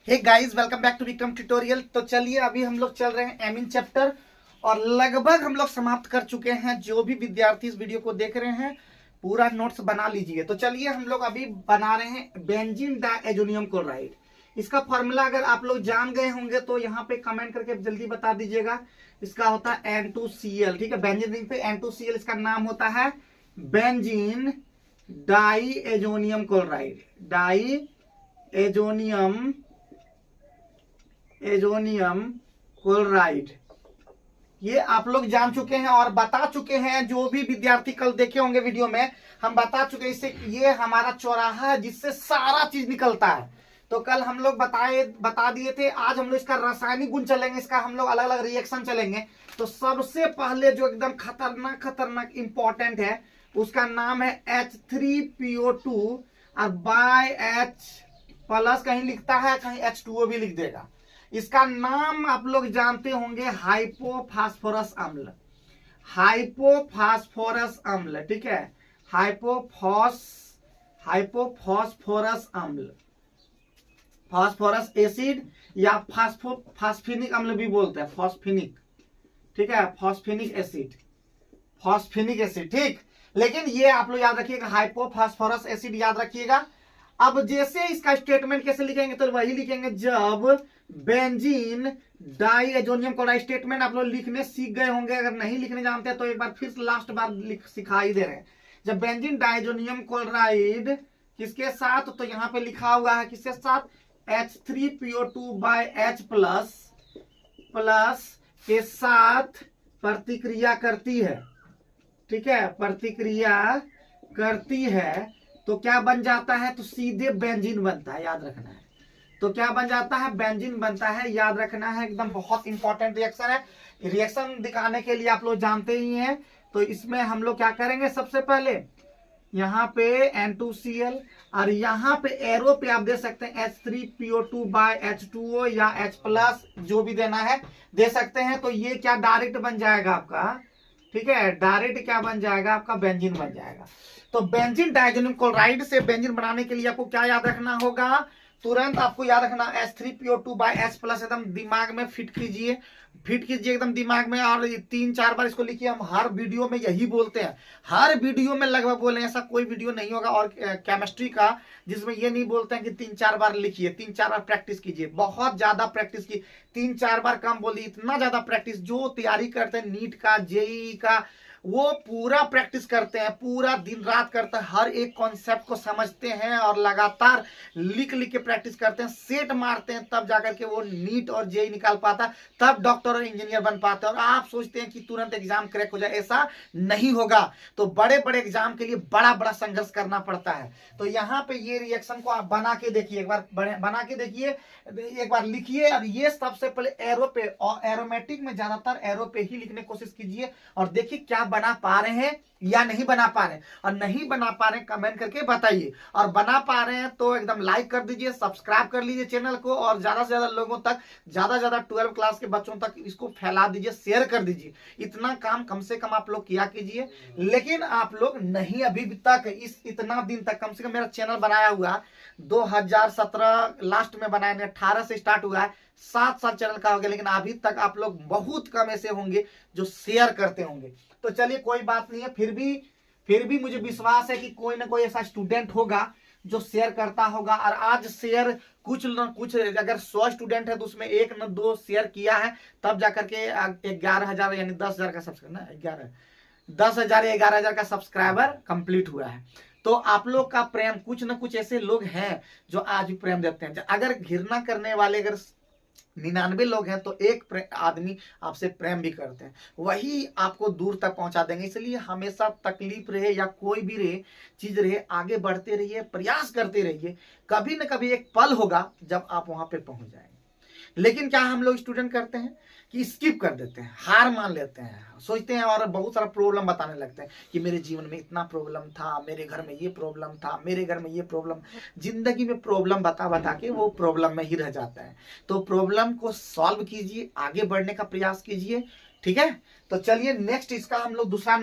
Hey guys, welcome back to Vikram tutorial. तो चलिए अभी हम लोग चल रहे हैं एमीन चैप्टर और लगभग हम लोग समाप्त कर चुके हैं। जो भी विद्यार्थी इस वीडियो को देख रहे हैं पूरा नोट्स बना लीजिए। तो चलिए हम लोग अभी बना रहे हैं बेंजीन डायजोनियम क्लोराइड। इसका फॉर्मूला अगर आप लोग जान गए होंगे तो यहाँ पे कमेंट करके जल्दी बता दीजिएगा। इसका होता है N2Cl, ठीक है। बेंजीन रिंग पे N2Cl, इसका नाम होता है benzene diazonium chloride. Diazonium chloride ये आप लोग जान चुके हैं और बता चुके हैं। जो भी विद्यार्थी कल देखे होंगे वीडियो में, हम बता चुके हैं इससे ये हमारा चौराहा है जिससे सारा चीज निकलता है। तो कल हम लोग बता दिए थे। आज हम लोग इसका रासायनिक गुण चलेंगे, इसका हम लोग अलग अलग रिएक्शन चलेंगे। तो सबसे पहले जो एकदम खतरनाक इंपॉर्टेंट है उसका नाम है H3PO2 और बाय H प्लस कहीं लिखता है, कहीं H2O भी लिख देगा। इसका नाम आप लोग जानते होंगे हाइपोफास्फोरस अम्ल। हाइपोफास्फोरस अम्ल, ठीक है। हाइपोफॉस्फोरस अम्ल, फास्फोरस एसिड या फास्फिनिक अम्ल भी बोलते हैं, फास्फिनिक, ठीक है। फास्फिनिक एसिड, ठीक। लेकिन ये आप लोग याद रखिएगा, हाइपोफास्फोरस एसिड याद रखिएगा। अब जैसे इसका स्टेटमेंट कैसे लिखेंगे तो वही लिखेंगे जब बेंजीन डाइएजोनियम क्लोराइड। स्टेटमेंट आप लोग लिखने सीख गए होंगे, अगर नहीं लिखने जानते हैं तो एक बार फिर लास्ट बार सिखाई दे रहे हैं। जब बेंजीन डाइएजोनियम क्लोराइड किसके साथ, तो यहां पे लिखा हुआ है किसके साथ, H3PO2 बाय H प्लस के साथ प्रतिक्रिया करती है, ठीक है। प्रतिक्रिया करती है तो क्या बन जाता है, तो सीधे बेंजीन बनता है, याद रखना है। तो क्या बन जाता है, बेंजीन बनता है, याद रखना है। एकदम बहुत इंपॉर्टेंट रिएक्शन है। रिएक्शन दिखाने के लिए आप लोग जानते ही हैं। तो इसमें हम लोग क्या करेंगे, सबसे पहले यहाँ पे N2Cl और यहाँ पे एरो पे आप दे सकते हैं H3PO2 बाय H2O या H प्लस, जो भी देना है दे सकते हैं। तो ये क्या डायरेक्ट बन जाएगा आपका, ठीक है। डायरेक्ट क्या बन जाएगा आपका, बेंजीन बन जाएगा। तो बेंजीन डाइएजोनियम क्लोराइड से बेंजीन बनाने के लिए आपको क्या याद रखना होगा, तुरंत आपको याद रखना H3PO2 बाय H प्लस। एकदम दिमाग में फिट कीजिए एकदम दिमाग में। और 3-4 बार इसको लिखिए। हम हर वीडियो में यही बोलते हैं, हर वीडियो में लगभग बोले, ऐसा कोई वीडियो नहीं होगा और केमिस्ट्री का जिसमें ये नहीं बोलते हैं कि 3-4 बार लिखिए, 3-4 बार प्रैक्टिस कीजिए। बहुत ज्यादा प्रैक्टिस की, 3-4 बार कम बोलिए, इतना ज्यादा प्रैक्टिस। जो तैयारी करते हैं नीट का, जेईई का, वो पूरा प्रैक्टिस करते हैं, पूरा दिन रात करते हैं, हर एक कॉन्सेप्ट को समझते हैं और लगातार लिख के प्रैक्टिस करते हैं, सेट मारते हैं, तब जाकर के वो नीट और जेईई निकाल पाता, तब डॉक्टर और इंजीनियर बन पाते हैं। और आप सोचते हैं कि तुरंत एग्जाम क्रैक हो जाए, ऐसा नहीं होगा। तो बड़े बड़े एग्जाम के लिए बड़ा बड़ा संघर्ष करना पड़ता है। तो यहाँ पे ये रिएक्शन को आप बना के देखिए, एक बार बना के देखिए, एक बार लिखिए। और ये सबसे पहले एरो पे, और एरोमेटिक में ज्यादातर एरो पे ही लिखने की कोशिश कीजिए और देखिए क्या बना पा रहे हैं या नहीं बना पा रहे हैं। और नहीं बना पा रहे हैं कमेंट करके बताइए, और बना पा रहे हैं तो एकदम लाइक कर दीजिए, सब्सक्राइब कर लीजिए चैनल को, और ज्यादा से ज्यादा लोगों तक, ज्यादा 12 क्लास के बच्चों तक इसको फैला दीजिए, शेयर कर दीजिए। इतना काम कम से कम आप लोग किया कीजिए। लेकिन आप लोग नहीं, अभी तक इतना दिन तक, कम से कम मेरा चैनल बनाया हुआ 2017 लास्ट में बनाया, 18 से स्टार्ट हुआ है, 7 साल चैनल का हो गया। लेकिन अभी तक आप लोग बहुत कम ऐसे होंगे जो शेयर करते होंगे। तो चलिए कोई बात नहीं है, फिर भी मुझे विश्वास है कि कोई ना कोई ऐसा स्टूडेंट होगा जो शेयर करता होगा। और आज शेयर कुछ न कुछ, अगर 100 स्टूडेंट है तो उसमें 1 न 2 शेयर किया है, तब जाकर के 11,000 यानी 10,000 का सब्सक्राइबर, 10,000 या 11,000 का सब्सक्राइबर कंप्लीट हुआ है। तो आप लोग का प्रेम, कुछ न कुछ ऐसे लोग हैं जो आज भी प्रेम देते हैं। अगर घृणा करने वाले अगर 99 लोग हैं तो एक आदमी आपसे प्रेम भी करते हैं, वही आपको दूर तक पहुंचा देंगे। इसलिए हमेशा तकलीफ रहे या कोई भी रहे, चीज रहे, आगे बढ़ते रहिए, प्रयास करते रहिए। कभी न कभी एक पल होगा जब आप वहां पे पहुंच जाएंगे। लेकिन क्या हम लोग स्टूडेंट करते हैं कि स्किप कर देते हैं, हार मान लेते हैं, सोचते हैं और बहुत सारा प्रॉब्लम बताने लगते हैं कि मेरे जीवन में इतना प्रॉब्लम था, मेरे घर में ये प्रॉब्लम था, मेरे घर में ये प्रॉब्लम। जिंदगी में प्रॉब्लम बता बता के वो प्रॉब्लम में ही रह जाता है। तो प्रॉब्लम को सॉल्व कीजिए, आगे बढ़ने का प्रयास कीजिए, ठीक है। तो चलिए नेक्स्ट इसका हम लोग दूसरा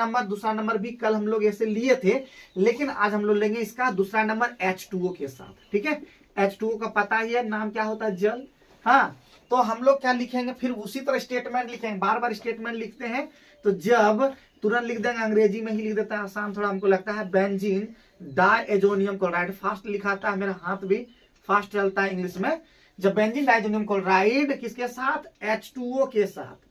नंबर भी कल हम लोग ऐसे लिए थे, लेकिन आज हम लोग लेंगे इसका दूसरा नंबर H2O के साथ, ठीक है। H2O का पता ही है नाम क्या होता है, जल। हाँ, तो हम लोग क्या लिखेंगे, फिर उसी तरह स्टेटमेंट लिखेंगे, बार बार स्टेटमेंट लिखते हैं। तो जब तुरंत लिख देंगे, अंग्रेजी में ही लिख देता है, आसान थोड़ा हमको लगता है। बेंजीन डाइएजोनियम क्लोराइड, फास्ट लिखाता है, मेरा हाथ भी फास्ट चलता है इंग्लिश में। जब बेंजीन डाइएजोनियम क्लोराइड किसके साथ, H2O के साथ,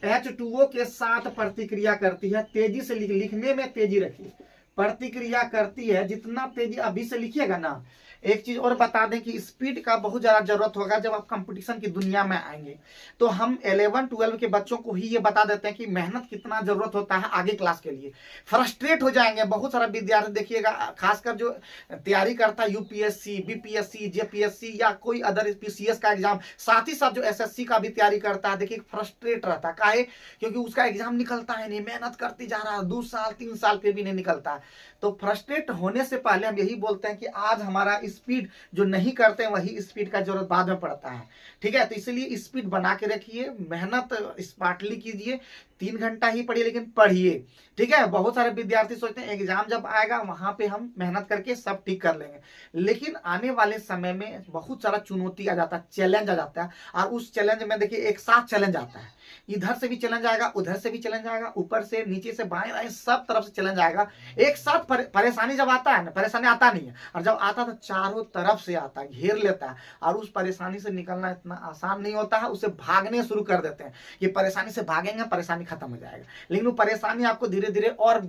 H2O के साथ प्रतिक्रिया करती है, तेजी से लिखने में तेजी रखिए, प्रतिक्रिया करती है, जितना तेजी अभी से लिखिएगा ना। एक चीज और बता दें कि स्पीड का बहुत ज्यादा जरूरत होगा जब आप कंपटीशन की दुनिया में आएंगे। तो हम 11-12 के बच्चों को ही ये बता देते हैं कि मेहनत कितना जरूरत होता है आगे क्लास के लिए। फ्रस्ट्रेट हो जाएंगे बहुत सारा विद्यार्थी, देखिएगा खासकर जो तैयारी करता है यूपीएससी, बीपीएससी, जेपीएससी या कोई अदर पीसीएस का एग्जाम, साथ ही साथ जो एसएससी का भी तैयारी करता है, देखिए फ्रस्ट्रेट रहता है। काहे, क्योंकि उसका एग्जाम निकलता है नहीं, मेहनत करती जा रहा है 2 साल 3 साल फिर भी नहीं निकलता है। तो फ्रस्ट्रेट होने से पहले हम यही बोलते हैं कि आज हमारा स्पीड जो नहीं करते हैं वही स्पीड का जरूरत बाद में पड़ता है। ठीक है, तो इसलिए स्पीड बना के रखिए, मेहनत स्मार्टली कीजिए, 3 घंटा ही पढ़िए लेकिन पढ़िए। ठीक है, बहुत सारे विद्यार्थी सोचते हैं एग्जाम जब आएगा वहां पे हम मेहनत करके सब ठीक कर लेंगे, लेकिन आने वाले समय में बहुत सारा चुनौती आ जाता है, चैलेंज आ जाता है। और उस चैलेंज में देखिए एक साथ चैलेंज आता है, इधर से भी चैलेंज आएगा, उधर से भी चैलेंज आएगा, ऊपर से नीचे से बाएं बाएं सब तरफ से चैलेंज आएगा। एक साथ परेशानी जब आता है ना, परेशानी आता नहीं है, और जब आता तो चारों तरफ से आता है, घेर लेता है, और उस परेशानी से निकलना इतना आसान नहीं होता है। उसे भागने शुरू कर देते हैं, ये परेशानी से भागेंगे परेशानी खत्म हो जाएगा, लेकिन वो परेशानी आपको धीरे धीरे और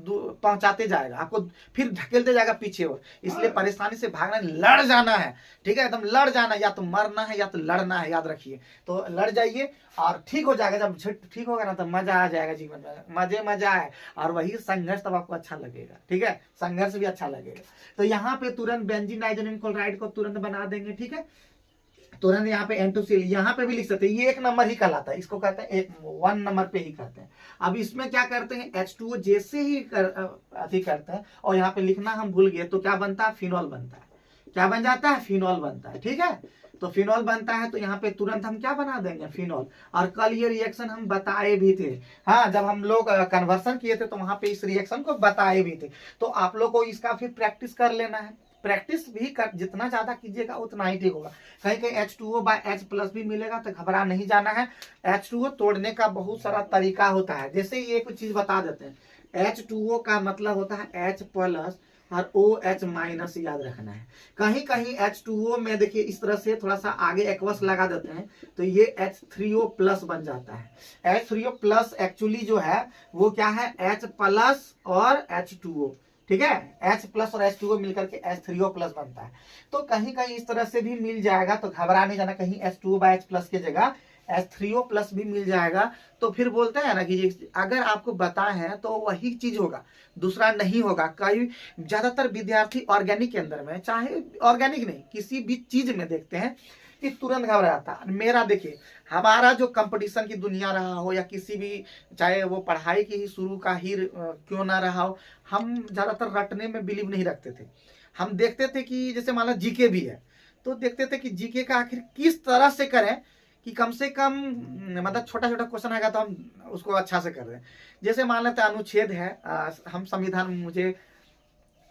पहुंचाते जाएगा, आपको फिर ढकेलते जाएगा पीछे और। इसलिए परेशानी से भागना, लड़ जाना है। ठीक है, एकदम लड़ जाना, या तो मरना है या तो लड़ना है, याद रखिए। तो लड़ जाइए और ठीक हो जाएगा। जब ठीक होगा ना तो मजा आ जाएगा जीवन में, मजा है, और वही संघर्ष तब आपको अच्छा लगेगा। ठीक है, संघर्ष भी अच्छा लगेगा। तो यहाँ पे तुरंत बेंजीन डाइएजोनियम क्लोराइड को तुरंत बना देंगे। ठीक है, तुरंत यहाँ पे N2Cl यहाँ पे भी लिख सकते हैं, ये 1 नंबर ही कहलाता है, इसको कहते हैं 1 नंबर पे ही कहते हैं। अब इसमें क्या करते हैं, H2O जैसे ही अति करते हैं और यहाँ पे लिखना हम भूल गए, तो क्या बनता है, फिनॉल बनता है। क्या बन जाता है, फिनॉल बनता है। ठीक है, तो फिनॉल बनता है, तो यहाँ पे तुरंत हम क्या बना देंगे, फिनॉल। और कल ये रिएक्शन हम बताए भी थे, हाँ, जब हम लोग कन्वर्सन किए थे तो वहां पे इस रिएक्शन को बताए भी थे। तो आप लोग को इसका फिर प्रैक्टिस कर लेना है, प्रैक्टिस भी कर, जितना ज्यादा कीजिएगा उतना ही ठीक होगा। कहीं कहीं H2O/H+ भी मिलेगा तो घबरा नहीं जाना है। H2O तोड़ने का बहुत सारा तरीका होता है, जैसे ये कुछ चीज बता देते हैं। H2O का मतलब होता है H+ और OH- याद रखना है। कहीं कहीं H2O में देखिए इस तरह से थोड़ा सा आगे एक्वस लगा देते हैं तो ये H3O+ बन जाता है। H3O+ एक्चुअली जो है वो क्या है, H+ और H2O। ठीक है, H+ और H2O मिलकर के H3O+ बनता है। तो कहीं कहीं इस तरह से भी मिल जाएगा, तो घबरा नहीं जाना, कहीं H2O/H+ की जगह H3O+ भी मिल जाएगा। तो फिर बोलते हैं ना कि अगर आपको पता है तो वही चीज होगा, दूसरा नहीं होगा। कई ज्यादातर विद्यार्थी ऑर्गेनिक के अंदर में, चाहे ऑर्गेनिक नहीं किसी भी चीज में देखते हैं कि तुरंत घबरा जाता है। मेरा देखिए, हमारा जो कंपटीशन की दुनिया रहा हो या किसी भी, चाहे वो पढ़ाई की ही शुरू का ही क्यों ना रहा हो, हम ज्यादातर रटने में बिलीव नहीं रखते थे। हम देखते थे कि जैसे मान लो जीके भी है, तो देखते थे कि जीके का आखिर किस तरह से करें कि कम से कम, मतलब छोटा छोटा क्वेश्चन आएगा तो हम उसको अच्छा से कर दें। जैसे मान लेते हैं अनुच्छेद है, हम संविधान, मुझे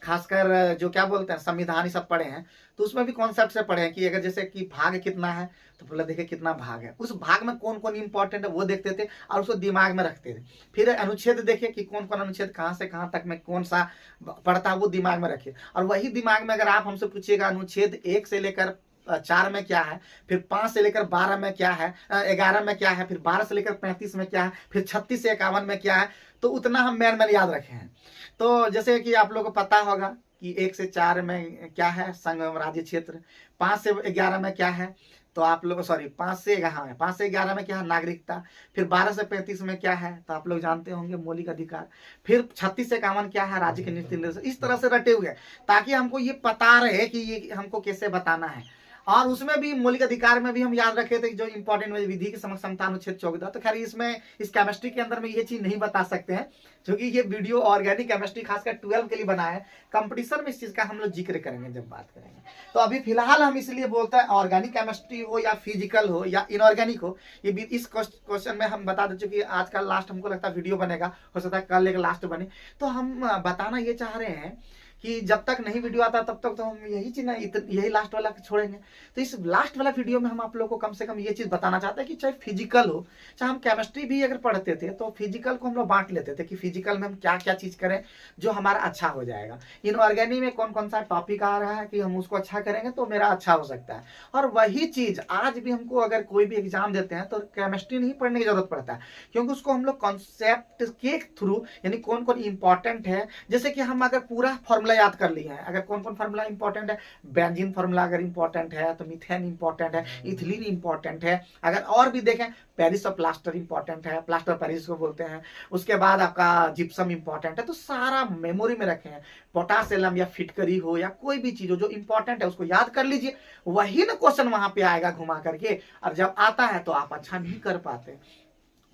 खासकर जो क्या बोलते हैं संविधान ही सब पढ़े हैं, तो उसमें भी कॉन्सेप्ट से पढ़े हैं कि अगर जैसे कि भाग कितना है तो पहले देखे कितना भाग है, उस भाग में कौन कौन इंपॉर्टेंट है वो देखते थे और उसको दिमाग में रखते थे। फिर अनुच्छेद देखे कि कौन कौन अनुच्छेद कहाँ से कहाँ तक में कौन सा पढ़ता है वो दिमाग में रखे। और वही दिमाग में अगर आप हमसे पूछिएगा अनुच्छेद 1 से लेकर 4 में क्या है, फिर 5 से लेकर 12 में क्या है, 11 में क्या है, फिर 12 से लेकर 35 में क्या है, फिर 36 से 51 में क्या है, तो उतना हम मैन याद रखे हैं। तो जैसे कि आप लोगों को पता होगा कि 1 से 4 में क्या है, संगम राज्य क्षेत्र, 5 से 11 में क्या है, तो आप लोग 5 से 11 में क्या है, नागरिकता, फिर 12 से 35 में क्या है, तो आप लोग जानते होंगे मौलिक अधिकार, फिर 36 से 51 क्या है, राज्य के नीति निर्देश। इस तरह से रटे हुए ताकि हमको ये पता रहे कि ये हमको कैसे बताना है। और उसमें भी मौलिक अधिकार में भी हम याद रखे थे जो इंपॉर्टेंट विधि की समक्षमता अनुच्छेद 14। तो खैर इसमें इस केमिस्ट्री के अंदर में ये चीज नहीं बता सकते हैं, क्योंकि ये वीडियो ऑर्गेनिक केमिस्ट्री खासकर 12 के लिए बना है। कंपटीशन में इस चीज का हम लोग जिक्र करेंगे जब बात करेंगे। तो अभी फिलहाल हम इसलिए बोलते हैं ऑर्गेनिक केमिस्ट्री हो या फिजिकल हो या इनऑर्गेनिक हो, ये इस क्वेश्चन में हम बता दे चुके। आज का लास्ट हमको लगता है वीडियो बनेगा, हो सकता है कल एक लास्ट बने। तो हम बताना ये चाह रहे हैं कि जब तक नहीं वीडियो आता तब तक तो हम यही चीज ना यही लास्ट वाला छोड़ेंगे। तो इस लास्ट वाला वीडियो में हम आप लोगों को कम से कम ये चीज बताना चाहते हैं कि चाहे फिजिकल हो, चाहे हम केमिस्ट्री भी अगर पढ़ते थे तो फिजिकल को हम लोग बांट लेते थे कि फिजिकल में हम क्या क्या चीज करें जो हमारा अच्छा हो जाएगा। इनऑर्गेनिक में कौन कौन सा टॉपिक आ रहा है कि हम उसको अच्छा करेंगे तो मेरा अच्छा हो सकता है। और वही चीज आज भी हमको अगर कोई भी एग्जाम देते हैं तो केमिस्ट्री नहीं पढ़ने की जरूरत पड़ता है, क्योंकि उसको हम लोग कॉन्सेप्ट के थ्रू यानी कौन कौन इंपॉर्टेंट है, जैसे कि हम अगर पूरा फॉर्मूला याद कर लिए हैं, अगर कौन कौन फार्मूला इंपॉर्टेंट है, बेंजीन फार्मूला अगर इंपॉर्टेंट है तो मीथेन इंपॉर्टेंट है, इथिलीन इंपॉर्टेंट है, अगर और भी देखें पेरिस और प्लास्टर इंपॉर्टेंट है, प्लास्टर पेरिस को बोलते हैं, उसके बाद आपका जिप्सम इंपॉर्टेंट है। तो सारा मेमोरी में रखे हैं, पोटास एलम या फिटकरी हो या कोई भी चीज हो जो इंपॉर्टेंट है उसको याद कर लीजिए, वही ना क्वेश्चन वहां पे आएगा घुमा करके। और जब आता है तो आप अच्छा नहीं कर पाते।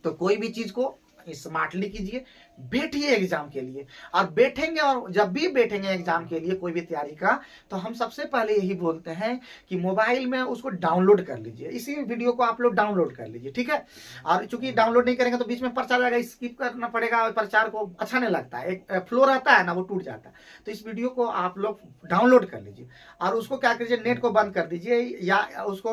तो कोई भी चीज को स्मार्टली कीजिए, बैठिए एग्जाम के लिए। और बैठेंगे, और जब भी बैठेंगे एग्जाम के लिए कोई भी तैयारी का, तो हम सबसे पहले यही बोलते हैं कि मोबाइल में उसको डाउनलोड कर लीजिए, इसी वीडियो को आप लोग डाउनलोड कर लीजिए, ठीक है। और चूंकि डाउनलोड नहीं करेंगे तो बीच में प्रचार जाएगा, स्किप करना पड़ेगा, प्रचार को अच्छा नहीं लगता है, एक फ्लो रहता है ना वो टूट जाता है। तो इस वीडियो को आप लोग डाउनलोड कर लीजिए और उसको क्या कीजिए, नेट को बंद कर दीजिए या उसको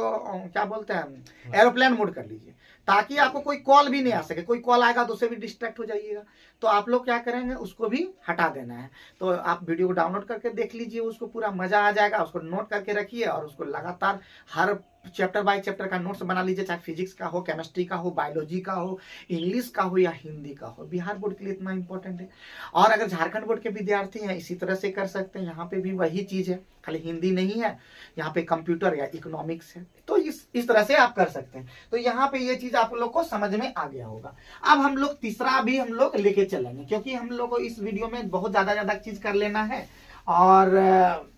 क्या बोलते हैं एरोप्लेन मोड कर लीजिए, ताकि आपको कोई कॉल भी नहीं आ सके। कोई कॉल आएगा तो उससे भी डिस्ट्रैक्ट हो जाइएगा। तो आप लोग क्या करेंगे, उसको भी हटा देना है। तो आप वीडियो को डाउनलोड करके देख लीजिए, उसको पूरा मजा आ जाएगा। उसको नोट करके रखिए और उसको लगातार हर चैप्टर बाय चैप्टर का नोट्स बना लीजिए, चाहे फिजिक्स का हो, केमिस्ट्री का हो, बायोलॉजी का हो, इंग्लिश का हो या हिंदी का हो। बिहार बोर्ड के लिए इतना इंपॉर्टेंट है। और अगर झारखंड बोर्ड के विद्यार्थी हैं इसी तरह से कर सकते हैं, यहाँ पे भी वही चीज है, खाली हिंदी नहीं है, यहाँ पे कंप्यूटर या इकोनॉमिक्स है। तो इस तरह से आप कर सकते हैं। तो यहाँ पे ये चीज आप लोग को समझ में आ गया होगा। अब हम लोग तीसरा भी हम लोग लेके चलेंगे, क्योंकि हम लोग को इस वीडियो में बहुत ज्यादा चीज कर लेना है और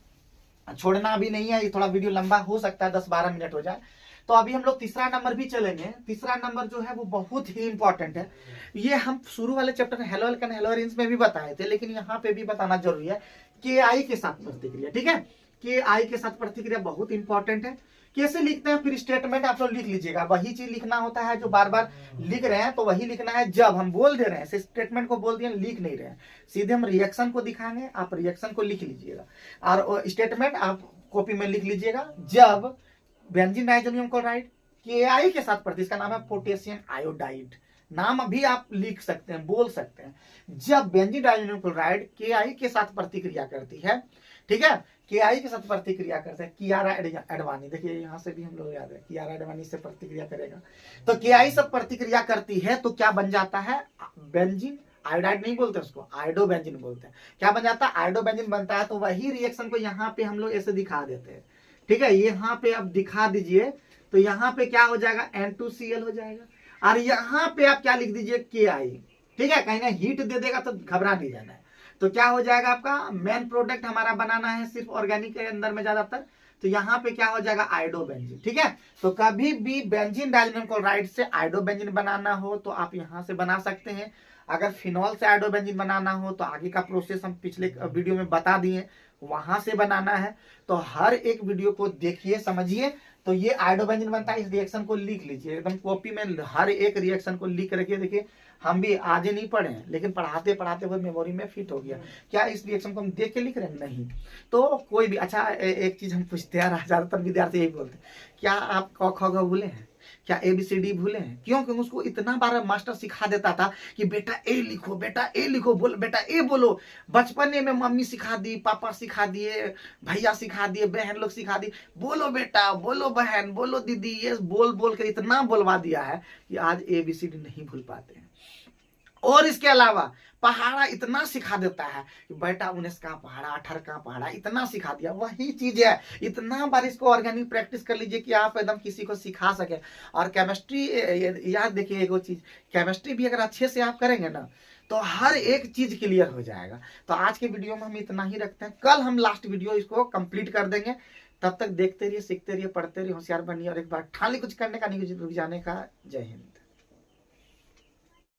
छोड़ना भी नहीं है। ये थोड़ा वीडियो लंबा हो सकता है, 10-12 मिनट हो जाए। तो अभी हम लोग तीसरा नंबर भी चलेंगे। तीसरा नंबर जो है वो बहुत ही इंपॉर्टेंट है। ये हम शुरू वाले चैप्टर में हेलो एल्केन हेलो एरीन्स में भी बताए थे, लेकिन यहाँ पे भी बताना जरूरी है। KI के साथ प्रतिक्रिया, ठीक है, KI के साथ प्रतिक्रिया बहुत इंपॉर्टेंट है। कैसे लिखते हैं, फिर स्टेटमेंट आप लोग लिख लीजिएगा। वही चीज लिखना होता है जो बार बार लिख रहे हैं, तो वही लिखना है। जब हम बोल दे रहे हैं, स्टेटमेंट को बोल दिए, लिख नहीं रहे हैं, सीधे हम रिएक्शन को दिखाएंगे, आप रिएक्शन को लिख लीजिएगा और स्टेटमेंट आप कॉपी में लिख लीजिएगा। जब बेंजीन डाइज़ोनियम क्लोराइड KI के साथ प्रति, इसका नाम है पोटेशियम आयोडाइड, नाम अभी आप लिख सकते हैं, बोल सकते हैं। जब बेंजीन डाइज़ोनियम क्लोराइड KI के साथ प्रतिक्रिया करती है, ठीक है, KI के साथ प्रतिक्रिया करते हैं, कियारा एडवाणी, देखिए यहाँ से भी हम लोग याद है, कियारा एडवाणी से प्रतिक्रिया करेगा। तो KI से प्रतिक्रिया करती है तो क्या बन जाता है, बेंजीन आयोडाइड नहीं बोलते उसको, आयोडो बेंजीन बोलते हैं। क्या बन जाता है, आयोडो बेंजीन बनता है। तो वही रिएक्शन को यहाँ पे हम लोग ऐसे दिखा देते हैं, ठीक है। यहाँ पे आप दिखा दीजिए, तो यहाँ पे क्या हो जाएगा, N2Cl हो जाएगा। और यहाँ पे आप क्या लिख दीजिए, KI, ठीक है। कहीं ना हीट दे देगा तो घबरा नहीं जाना है। तो क्या हो जाएगा, आपका मेन प्रोडक्ट हमारा बनाना है सिर्फ ऑर्गेनिक के अंदर में ज्यादातर। तो यहाँ पे क्या हो जाएगा, आयोडो बेंजीन, ठीक है। तो कभी भी बेंजीन डाइज़ोनियम क्लोराइड से आयोडो बेंजीन बनाना हो तो आप यहाँ से बना सकते हैं। अगर फिनॉल से आयोडो बेंजीन बनाना हो तो आगे का प्रोसेस हम पिछले वीडियो में बता दिए, वहां से बनाना है। तो हर एक वीडियो को देखिए, समझिए। तो ये आयोडो बेंजीन बनता है, इस रिएक्शन को लिख लीजिए एकदम कॉपी में, हर एक रिएक्शन को लिख रखिए। देखिए हम भी आज नहीं पढ़े हैं, लेकिन पढ़ाते पढ़ाते वो मेमोरी में फिट हो गया। क्या इस रिएक्शन को हम देख के लिख रहे हैं? नहीं। तो कोई भी अच्छा एक चीज हम पूछते हैं, ज्यादातर विद्यार्थी यही बोलते हैं, क्या आप क ख ग भूले हैं, क्या ABCD भूले हैं? क्यों? क्योंकि उसको इतना बार मास्टर सिखा देता था कि बेटा ए लिखो, बेटा ए लिखो, बोल बेटा ए बोलो। बचपने में मम्मी सिखा दी, पापा सिखा दिए, भैया सिखा दिए, बहन लोग सिखा दी, बोलो बेटा, बोलो बहन, बोलो दीदी, ये बोल बोल कर इतना बोलवा दिया है कि आज ABCD नहीं भूल पाते हैं। और इसके अलावा पहाड़ा इतना सिखा देता है कि बेटा 19 का पहाड़ा, 18 का पहाड़ा, इतना सिखा दिया। वही चीज है, इतना बार इसको ऑर्गेनिक प्रैक्टिस कर लीजिए कि आप एकदम किसी को सिखा सके। और केमिस्ट्री याद देखिए, एक चीज, केमिस्ट्री भी अगर अच्छे से आप करेंगे ना तो हर एक चीज क्लियर हो जाएगा। तो आज के वीडियो में हम इतना ही रखते हैं, कल हम लास्ट वीडियो इसको कंप्लीट कर देंगे। तब तक देखते रहिए, सीखते रहिए, पढ़ते रहिए, होशियार बनिए और एक बार ठान ली कुछ करने का, नहीं कुछ रुक जाने का। जय हिंद।